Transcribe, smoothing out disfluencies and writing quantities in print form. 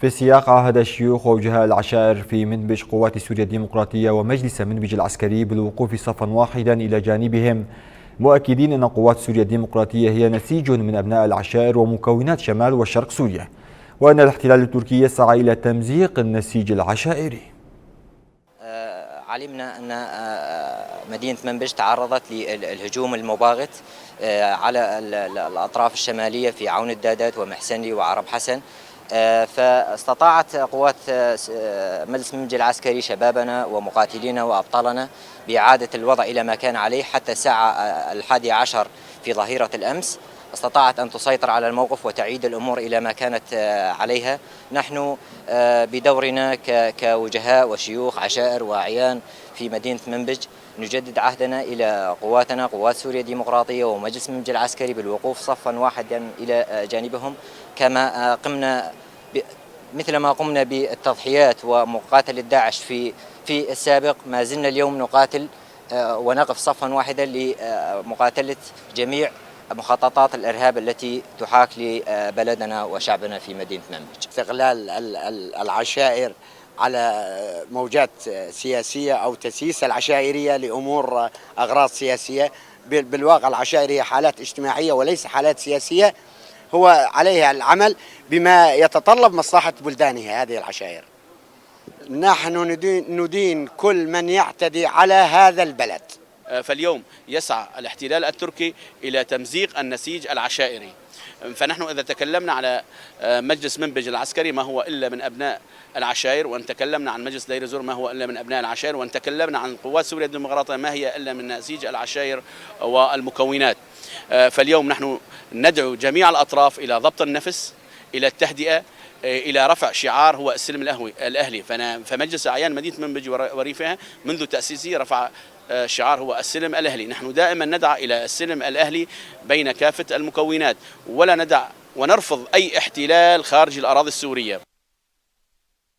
في السياق عاهد الشيوخ ووجهاء العشائر في منبج قوات سوريا الديمقراطية ومجلس منبج العسكري بالوقوف صفا واحدا إلى جانبهم، مؤكدين أن قوات سوريا الديمقراطية هي نسيج من أبناء العشائر ومكونات شمال وشرق سوريا، وأن الاحتلال التركي يسعى إلى تمزيق النسيج العشائري. علمنا أن مدينة منبج تعرضت للهجوم المباغت على الأطراف الشمالية في عون الدادات ومحسنلي وعرب حسن، فاستطاعت قوات مجلس منبج العسكري شبابنا ومقاتلينا وأبطالنا بإعادة الوضع إلى ما كان عليه حتى الساعة 11 في ظهيرة الأمس. استطاعت أن تسيطر على الموقف وتعيد الأمور إلى ما كانت عليها. نحن بدورنا كوجهاء وشيوخ عشائر وأعيان في مدينة منبج نجدد عهدنا إلى قواتنا، قوات سوريا الديمقراطية ومجلس منبج العسكري، بالوقوف صفا واحدا إلى جانبهم، كما قمنا مثل ما قمنا بالتضحيات ومقاتلة داعش في السابق. ما زلنا اليوم نقاتل ونقف صفا واحدا لمقاتلة جميع مخططات الإرهاب التي تحاك لبلدنا وشعبنا في مدينة منبج. استغلال العشائر على موجات سياسية أو تسييس العشائرية لأمور أغراض سياسية، بالواقع العشائر هي حالات اجتماعية وليس حالات سياسية، هو عليها العمل بما يتطلب مصلحة بلدانها هذه العشائر. نحن ندين كل من يعتدي على هذا البلد. فاليوم يسعى الاحتلال التركي إلى تمزيق النسيج العشائري، فنحن إذا تكلمنا على مجلس منبج العسكري ما هو إلا من أبناء العشائر، وأن تكلمنا عن مجلس دير الزور ما هو إلا من أبناء العشائر، وأن تكلمنا عن قوات سوريا الديمقراطية ما هي إلا من نسيج العشائر والمكونات. فاليوم نحن ندعو جميع الأطراف إلى ضبط النفس، إلى التهدئة، إلى رفع شعار هو السلم الأهلي. فمجلس أعيان مدينة منبج وريفها منذ تأسيسه رفع شعار هو السلم الأهلي. نحن دائما ندعى إلى السلم الأهلي بين كافة المكونات، ولا ندع ونرفض أي احتلال خارج الأراضي السورية.